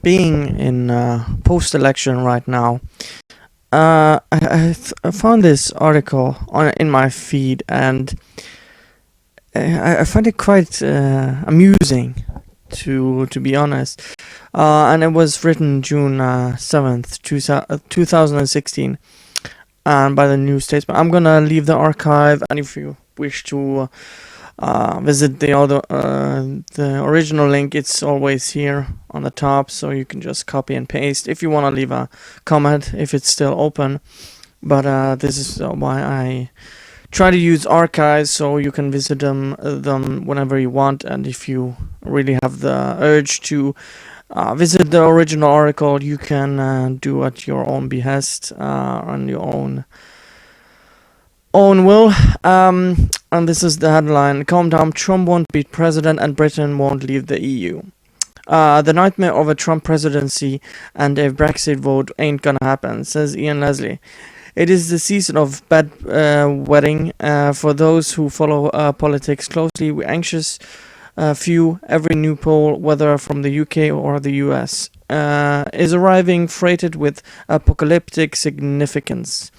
being in post-election right now, I found this article on in my feed, and I find it quite amusing, to be honest. And it was written June 7th, 2016, and by the New Statesman. I'm gonna leave the archive, and if you wish to visit the original link, it's always here on the top, so you can just copy and paste if you want to leave a comment if it's still open. But this is why I try to use archives, so you can visit them whenever you want, and if you really have the urge to visit the original article, you can do at your own behest, on your own will. And this is the headline: Calm down, Trump won't be president and Britain won't leave the EU. The nightmare of a Trump presidency and a Brexit vote ain't gonna happen, says Ian Leslie. It is the season of bad wedding for those who follow politics closely. We're anxious few. Every new poll, whether from the UK or the US, is arriving freighted with apocalyptic significance.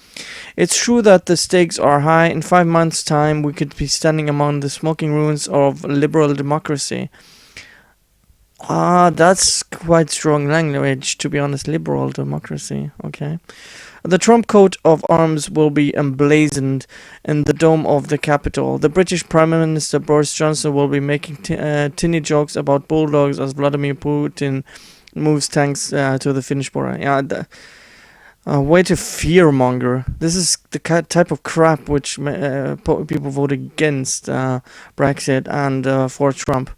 It's true that the stakes are high. In 5 months' time, we could be standing among the smoking ruins of liberal democracy. That's quite strong language, to be honest. Liberal democracy, okay. The Trump coat of arms will be emblazoned in the dome of the Capitol. The British Prime Minister Boris Johnson will be making tinny jokes about bulldogs as Vladimir Putin moves tanks to the Finnish border. Yeah, way to fearmonger. This is the type of crap which people vote against Brexit and for Trump.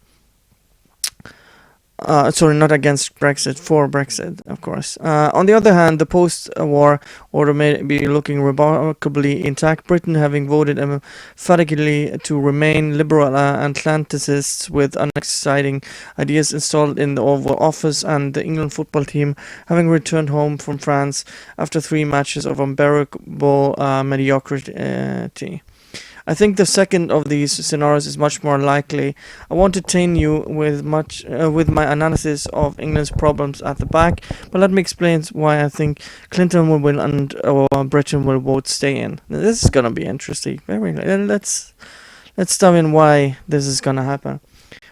Sorry, not against Brexit, for Brexit, of course. On the other hand, the post-war order may be looking remarkably intact. Britain having voted emphatically to remain liberal Atlanticists with unexciting ideas installed in the Oval Office, and the England football team having returned home from France after 3 matches of unbearable mediocrity. I think the second of these scenarios is much more likely. I won't detain you with my analysis of England's problems at the back, but let me explain why I think Clinton will win and Britain will vote stay in. This is gonna be interesting. Let's dive in why this is gonna happen.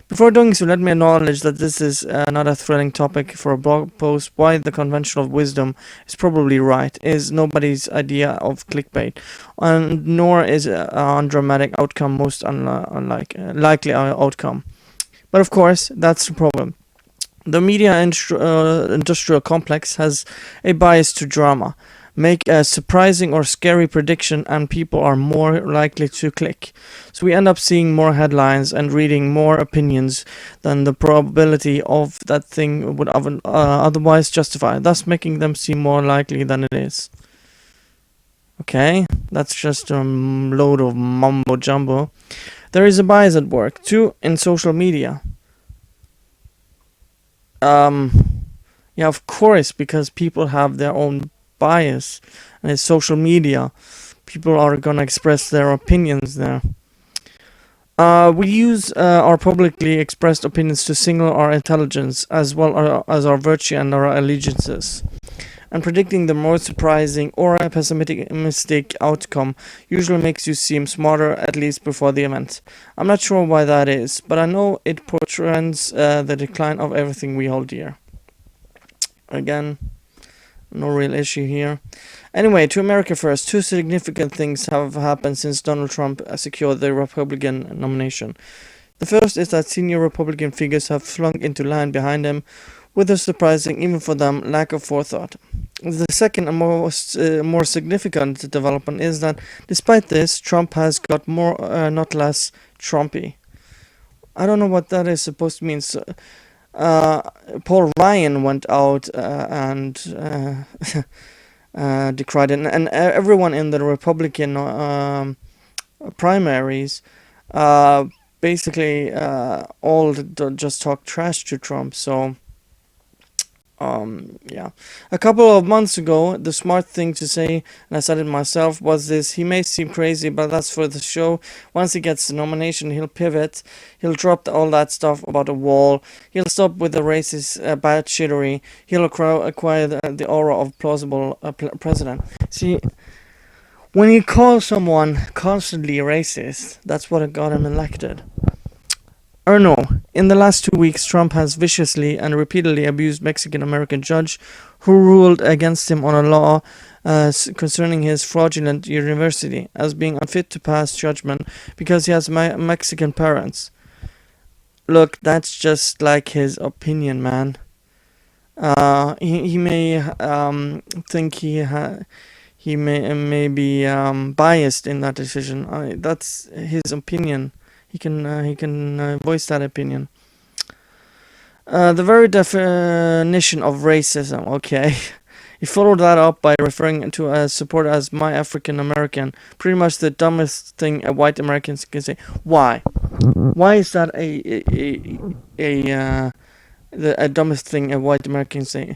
Before doing so, let me acknowledge that this is not a thrilling topic for a blog post. Why the conventional wisdom is probably right is nobody's idea of clickbait, and nor is an undramatic outcome most likely outcome. But of course, that's the problem. The media industrial complex has a bias to drama. Make a surprising or scary prediction and people are more likely to click. So we end up seeing more headlines and reading more opinions than the probability of that thing would otherwise justify, thus making them seem more likely than it is. Okay, that's just a load of mumbo jumbo. There is a bias at work too in social media. Yeah, of course, because people have their own bias, and it's social media. People are gonna express their opinions there. We use our publicly expressed opinions to signal our intelligence as well as our virtue and our allegiances. And predicting the more surprising or a pessimistic outcome usually makes you seem smarter, at least before the event. I'm not sure why that is, but I know it portends the decline of everything we hold dear. Again, no real issue here. Anyway, to America first. 2 significant things have happened since Donald Trump secured the Republican nomination. The first is that senior Republican figures have slunk into line behind him, with a surprising, even for them, lack of forethought. The second and more significant development is that, despite this, Trump has got more, not less, Trumpy. I don't know what that is supposed to mean. So, Paul Ryan went out and decried it, and everyone in the Republican primaries basically all just talk trash to Trump. So Yeah. A couple of months ago, the smart thing to say, and I said it myself, was this: he may seem crazy, but that's for the show. Once he gets the nomination, he'll pivot. He'll drop all that stuff about a wall. He'll stop with the racist bad shittery. He'll acquire the aura of plausible president. See, when you call someone constantly racist, that's what got him elected. Erno, in the last 2 weeks, Trump has viciously and repeatedly abused Mexican-American judge who ruled against him on a law concerning his fraudulent university as being unfit to pass judgment because he has Mexican parents. Look, that's just like his opinion, man. He may think he may be biased in that decision. That's his opinion. He can voice that opinion. The very definition of racism. Okay, he followed that up by referring to support as "my African American." Pretty much the dumbest thing a white Americans can say. Why? Why is that the dumbest thing a white American say?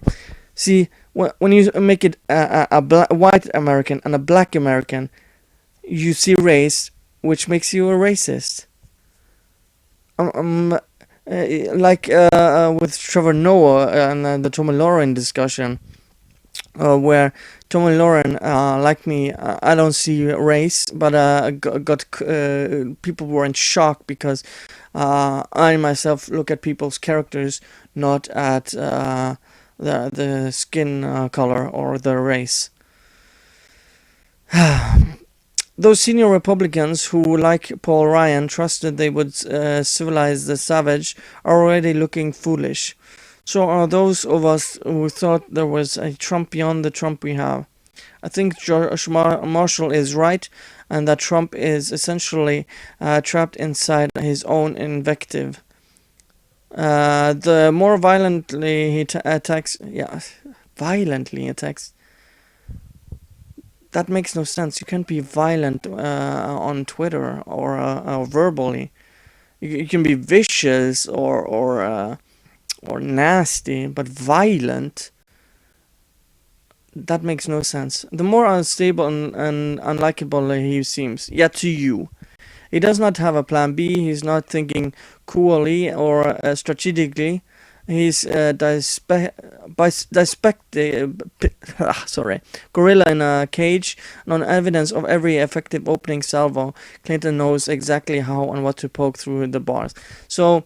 See, when you make it a white American and a black American, you see race, which makes you a racist. Like with Trevor Noah and the Tommy Lauren discussion, where Tommy Lauren, like me, I don't see race, but got people were in shock because I myself look at people's characters, not at the skin color or the race. Those senior Republicans who, like Paul Ryan, trusted they would civilize the savage are already looking foolish. So are those of us who thought there was a Trump beyond the Trump we have. I think George Marshall is right, and that Trump is essentially trapped inside his own invective. The more violently he attacks, that makes no sense. You can't be violent on Twitter or verbally. You can be vicious or nasty, but violent. That makes no sense. The more unstable and unlikable he seems, yet to you, he does not have a plan B. He's not thinking coolly or strategically. He's gorilla in a cage, and on evidence of every effective opening salvo, Clinton knows exactly how and what to poke through the bars. So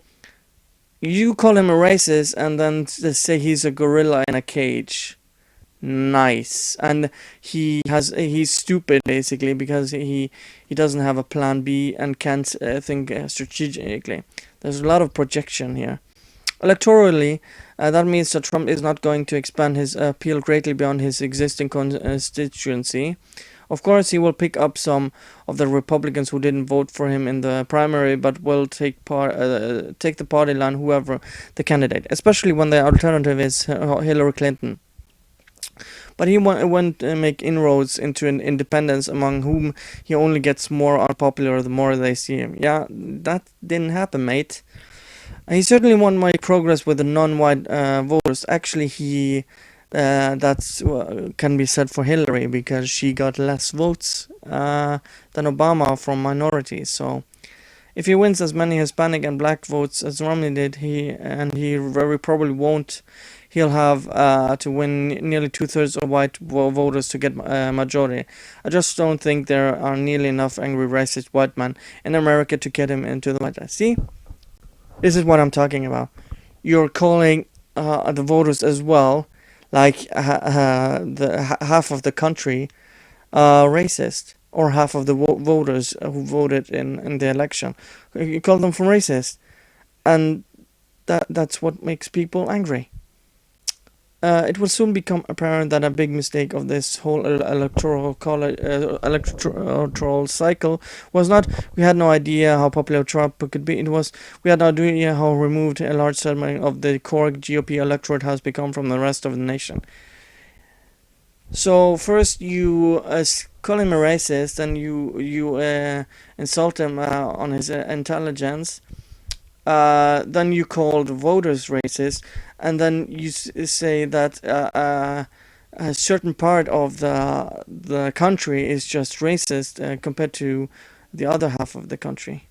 you call him a racist and then say he's a gorilla in a cage. Nice. And he's stupid basically because he doesn't have a plan B and can't think strategically. There's a lot of projection here. Electorally, that means that Trump is not going to expand his appeal greatly beyond his existing constituency. Of course, he will pick up some of the Republicans who didn't vote for him in the primary, but will take the party line whoever the candidate, especially when the alternative is Hillary Clinton. But he won't make inroads into an independence among whom he only gets more unpopular the more they see him. Yeah, that didn't happen, mate. He certainly won't make progress with the non-white voters. Actually, that's can be said for Hillary because she got less votes than Obama from minorities. So, if he wins as many Hispanic and black votes as Romney did, he very probably won't. He'll have to win nearly 2/3 of white voters to get a majority. I just don't think there are nearly enough angry racist white men in America to get him into the White House. See? This is what I'm talking about. You're calling the voters as well, like the half of the country, racist, or half of the voters who voted in the election. You call them racist, and that's what makes people angry. It will soon become apparent that a big mistake of this whole electoral cycle was not we had no idea how popular Trump could be. It was we had no idea how removed a large segment of the core GOP electorate has become from the rest of the nation. So first you call him a racist and you insult him on his intelligence. then you call the voters racist, and then you say that a certain part of the country is just racist compared to the other half of the country.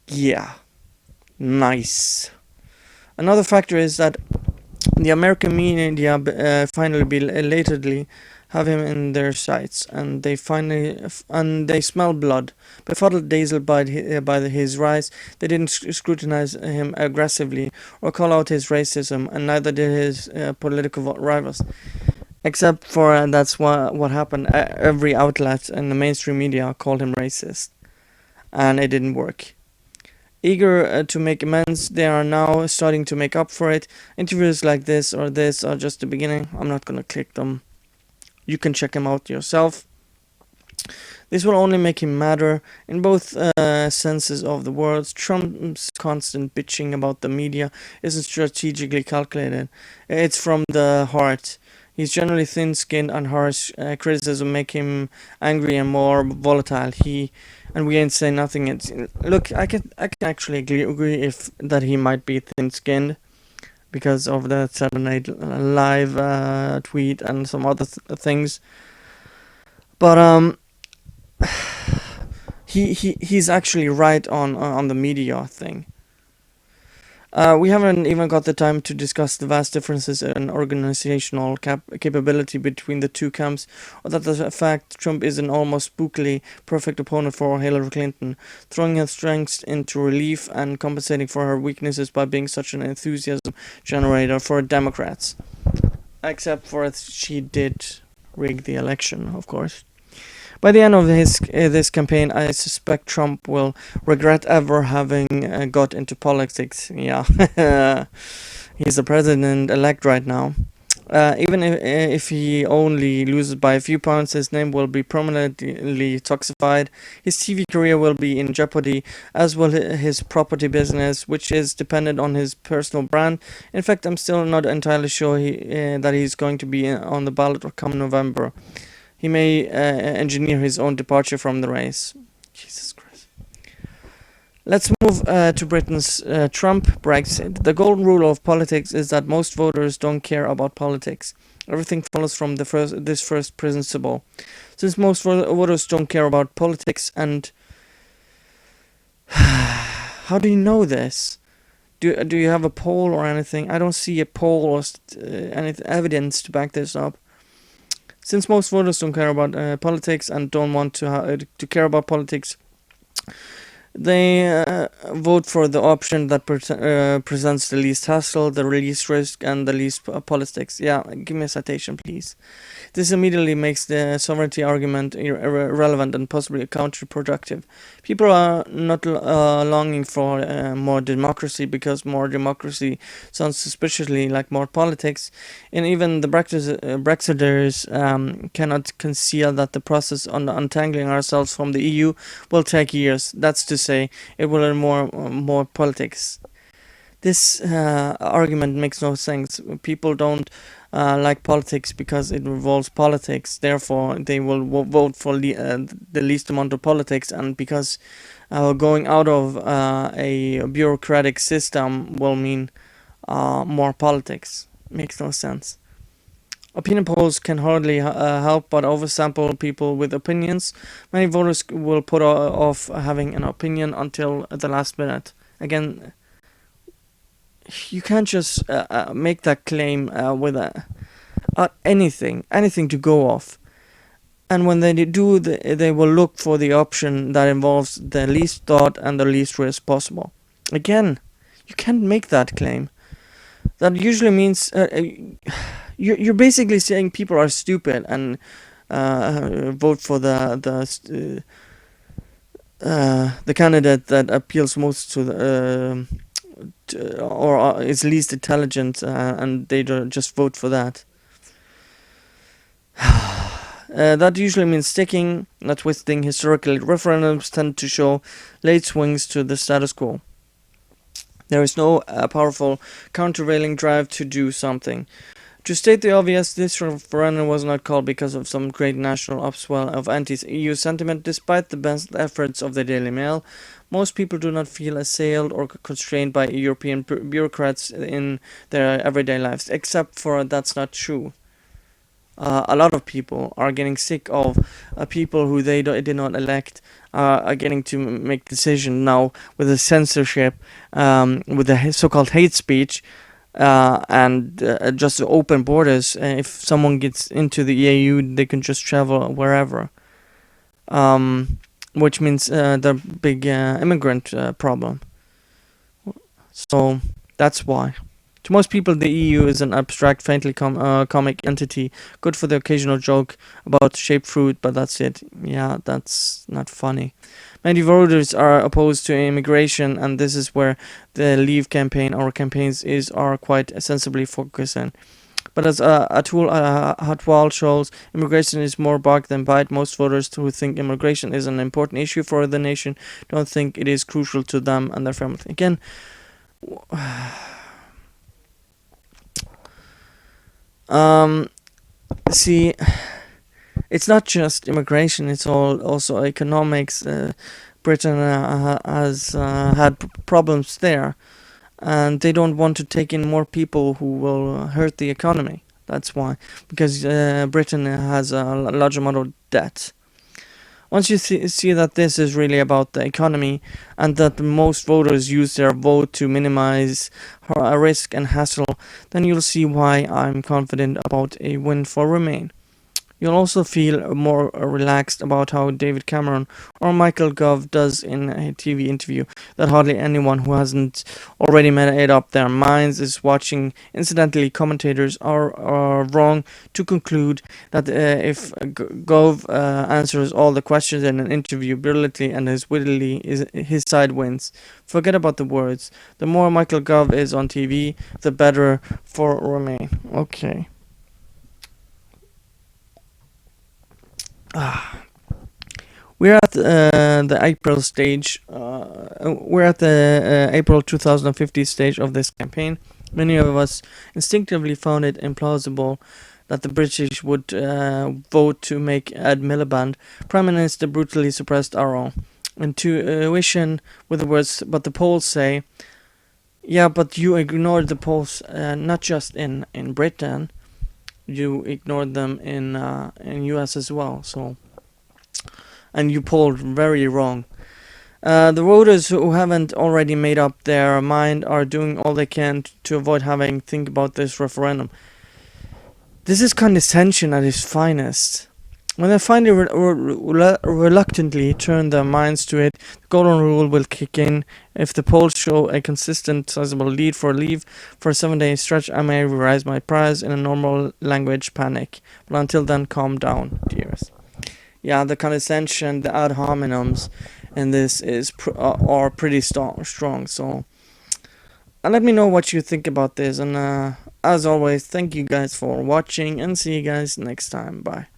Yeah, nice. Another factor is that the American media finally belatedly have him in their sights, and they smell blood. Befuddled, dazzled by his rise, they didn't scrutinize him aggressively or call out his racism, and neither did his political rivals. Except for that's what happened. Every outlet in the mainstream media called him racist, and it didn't work. Eager to make amends, they are now starting to make up for it. Interviews like this are just the beginning. I'm not gonna click them. You can check him out yourself. This will only make him madder in both senses of the words. Trump's constant bitching about the media isn't strategically calculated. It's from the heart. He's generally thin-skinned and harsh. Criticism make him angry and more volatile. And we ain't saying nothing. Look, I can actually agree if that he might be thin-skinned because of the Saturday Night Live tweet and some other things. But he's actually right on the media thing. We haven't even got the time to discuss the vast differences in organizational capability between the two camps, or that the fact Trump is an almost spookily perfect opponent for Hillary Clinton, throwing her strengths into relief and compensating for her weaknesses by being such an enthusiasm generator for Democrats. Except for she did rig the election, of course. By the end of this campaign, I suspect Trump will regret ever having got into politics. Yeah, he's the president-elect right now. Even if he only loses by a few pounds, his name will be permanently toxified. His TV career will be in jeopardy, as will his property business, which is dependent on his personal brand. In fact, I'm still not entirely sure that he's going to be on the ballot come November. He may engineer his own departure from the race. Jesus Christ. Let's move to Britain's Trump Brexit. The golden rule of politics is that most voters don't care about politics. Everything follows from this first principle. Since most voters don't care about politics, and how do you know this? Do you have a poll or anything? I don't see a poll or any evidence to back this up. Since most voters don't care about politics and don't want to care about politics, they vote for the option that presents the least hassle, the least risk, and the least politics. Yeah, give me a citation, please. This immediately makes the sovereignty argument irrelevant and possibly counterproductive. People are not longing for more democracy because more democracy sounds suspiciously like more politics, and even the Brexiters cannot conceal that the process on untangling ourselves from the EU will take years. That's to say, it will earn more politics. This argument makes no sense. People don't like politics because it involves politics. Therefore, they will vote for the least amount of politics, and because going out of a bureaucratic system will mean more politics. Makes no sense. Opinion polls can hardly help but oversample people with opinions. Many voters will put off having an opinion until the last minute. Again, you can't just make that claim with anything to go off. And when they do, they will look for the option that involves the least thought and the least risk possible. Again, you can't make that claim. That usually means you're basically saying people are stupid and vote for the candidate that appeals most to the or is least intelligent, and they just vote for that. That usually means sticking, not twisting. Historically, referendums tend to show late swings to the status quo. There is no powerful countervailing drive to do something. To state the obvious, this referendum was not called because of some great national upswell of anti-EU sentiment, despite the best efforts of the Daily Mail. Most people do not feel assailed or constrained by European bureaucrats in their everyday lives, except for that's not true. A lot of people are getting sick of people who they did not elect are getting to make decisions now with the censorship, with the so-called hate speech, and just the open borders. If someone gets into the EU, they can just travel wherever, which means the big immigrant problem. So that's why. To most people, the EU is an abstract, faintly comic entity, good for the occasional joke about shaped fruit, but that's it. Yeah, that's not funny. Many voters are opposed to immigration, and this is where the Leave campaign or campaigns are quite sensibly focusing. But as Atul Hatwal shows, immigration is more bug than bite. Most voters who think immigration is an important issue for the nation don't think it is crucial to them and their family. Again, see, it's not just immigration; it's also economics. Britain has had problems there, and they don't want to take in more people who will hurt the economy. That's why, because Britain has a large amount of debt. Once you see that this is really about the economy and that most voters use their vote to minimize risk and hassle, then you'll see why I'm confident about a win for Remain. You'll also feel more relaxed about how David Cameron or Michael Gove does in a TV interview that hardly anyone who hasn't already made up their minds is watching. Incidentally, commentators are wrong to conclude that if Gove answers all the questions in an interview brilliantly and as wittily, his side wins. Forget about the words. The more Michael Gove is on TV, the better for Remain. Okay. We're at the April stage. We're at the April 2050 stage of this campaign. Many of us instinctively found it implausible that the British would vote to make Ed Miliband Prime Minister brutally suppressed our own. Intuition with the words, but the polls say, yeah, but you ignored the polls not just in Britain, you ignored them in US as well. So, and you polled very wrong. The voters who haven't already made up their mind are doing all they can to avoid having to think about this referendum. This is condescension at its finest. When they finally reluctantly turn their minds to it, the golden rule will kick in. If the polls show a consistent, sizable lead for Leave for a 7-day stretch, I may revise my price in a normal language panic. But until then, calm down, dears. Yeah, the condescension, the ad hominems in this are pretty strong. So, let me know what you think about this. And as always, thank you guys for watching, and see you guys next time. Bye.